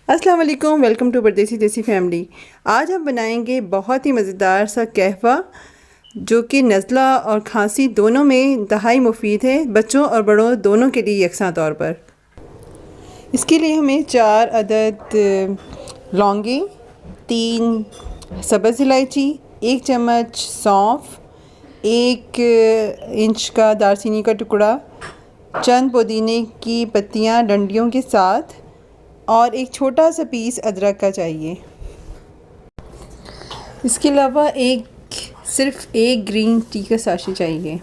अस्सलाम वालेकुम, welcome to परदेसी देसी फैमिली। आज हम बनाएंगे बहुत ही मज़ेदार सा कहवा जो कि नज़ला और खांसी दोनों में इंतहाई मुफीद है, बच्चों और बड़ों दोनों के लिए यकसा तौर पर। इसके लिए हमें 4 अदद लौंगी, 3 सब्ज़ इलायची, 1 चम्मच सौंफ, 1 इंच का दालचीनी का टुकड़ा, चंद पुदीने की पत्तियां डंडियों के साथ और एक छोटा सा पीस अदरक का चाहिए। इसके अलावा सिर्फ एक ग्रीन टी का साशे चाहिए।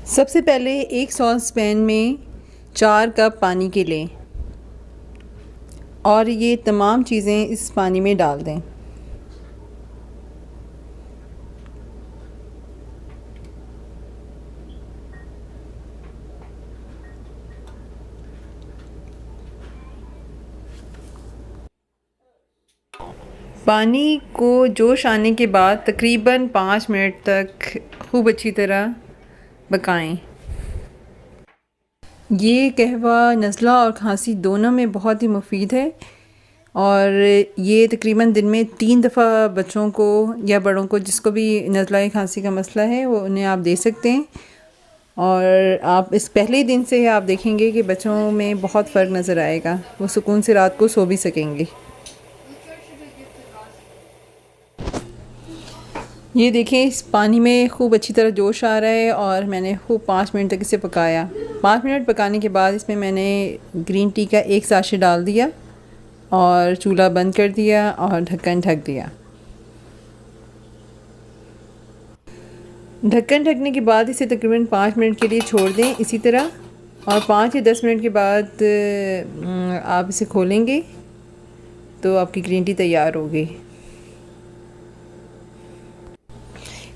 सबसे पहले एक सॉस पैन में 4 कप पानी के लें और ये तमाम चीज़ें इस पानी में डाल दें। पानी को जोश आने के बाद तकरीबन 5 मिनट तक खूब अच्छी तरह पकाएं। ये कहवा नज़ला और खांसी दोनों में बहुत ही मुफीद है और ये तकरीबन दिन में 3 दफ़ा बच्चों को या बड़ों को जिसको भी नज़ला या खांसी का मसला है वो उन्हें आप दे सकते हैं। और आप इस पहले दिन से आप देखेंगे कि बच्चों में बहुत फ़र्क नज़र आएगा, वो सुकून से रात को सो भी सकेंगे। ये देखें, इस पानी में खूब अच्छी तरह जोश आ रहा है और मैंने खूब 5 मिनट तक इसे पकाया। 5 मिनट पकाने के बाद इसमें मैंने ग्रीन टी का 1 साशे डाल दिया और चूल्हा बंद कर दिया और ढक्कन ढक दिया। ढक्कन ढकने के बाद इसे तकरीबन 5 मिनट के लिए छोड़ दें इसी तरह, और 5 या 10 मिनट के बाद आप इसे खोलेंगे तो आपकी ग्रीन टी तैयार होगी।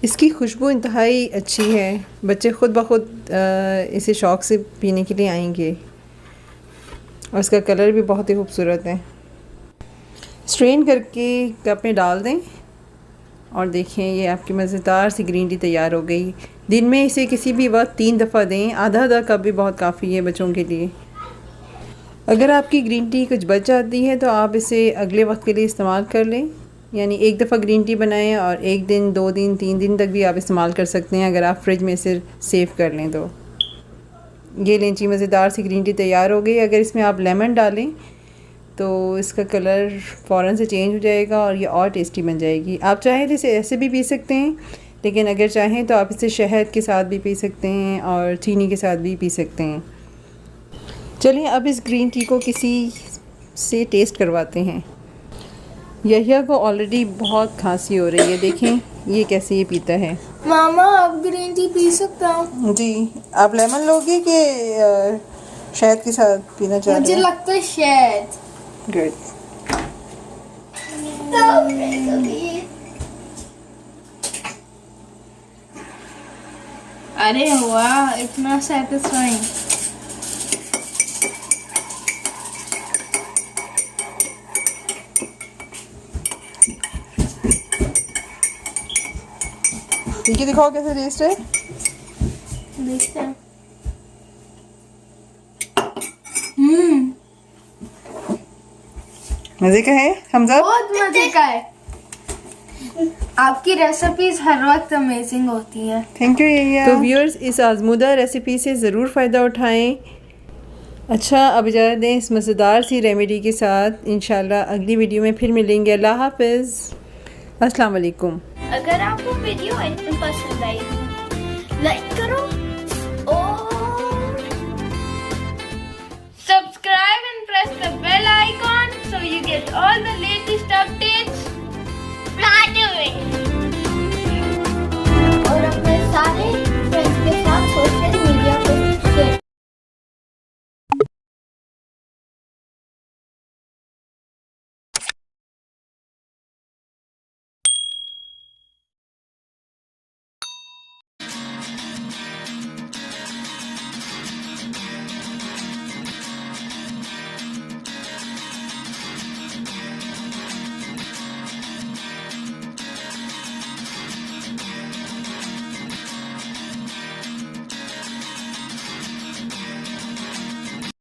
इसकी खुशबू इंतहाई अच्छी है, बच्चे ख़ुद ब खुद इसे शौक़ से पीने के लिए आएंगे और इसका कलर भी बहुत ही खूबसूरत है। स्ट्रेन करके कप में डाल दें और देखें ये आपकी मज़ेदार सी ग्रीन टी तैयार हो गई। दिन में इसे किसी भी वक्त 3 दफ़ा दें, आधा कप भी बहुत काफ़ी है बच्चों के लिए। अगर आपकी ग्रीन टी कुछ बच जाती है तो आप इसे अगले वक्त के लिए इस्तेमाल कर लें, यानी एक दफ़ा ग्रीन टी बनाएं और 1 दिन 2 दिन 3 दिन तक भी आप इस्तेमाल कर सकते हैं अगर आप फ्रिज में इसे सेव कर लें तो। ये लेंची मज़ेदार सी ग्रीन टी तैयार हो गई। अगर इसमें आप लेमन डालें तो इसका कलर फ़ौरन से चेंज हो जाएगा और ये और टेस्टी बन जाएगी। आप चाहें तो इसे ऐसे भी पी सकते हैं, लेकिन अगर चाहें तो आप इसे शहद के साथ भी पी सकते हैं और चीनी के साथ भी पी सकते हैं। चलिए अब इस ग्रीन टी को किसी से टेस्ट करवाते हैं। यहिया को ऑलरेडी बहुत खांसी हो रही है, देखें ये कैसे ये पीता है। मामा आप ग्रीन टी पी सकता हूँ? जी, आप लेमन लोगे कि शहद के साथ पीना चाह रहे हैं? मुझे लगता है शहद। गुड। अरे वाह, इतना सेटिस्फाइंग। ठीक है, दिखाओ कैसे टेस्ट है। देखते हैं। मज़े का है हमजा? बहुत मजे का है। आपकी रेसिपीज हर वक्त अमेजिंग होती हैं। Thank you Yahya. तो व्यूअर्स, इस आजमूदा रेसिपी से ज़रूर फ़ायदा उठाएं। अच्छा, अब इजाज़त दें इस मज़ेदार सी रेमेडी के साथ। इंशाल्लाह अगली वीडियो में फिर मिलेंगे। अल्लाह हाफ़िज़, अस्सलाम वालेकुम। अगर आपको वीडियो पसंद आई लाइक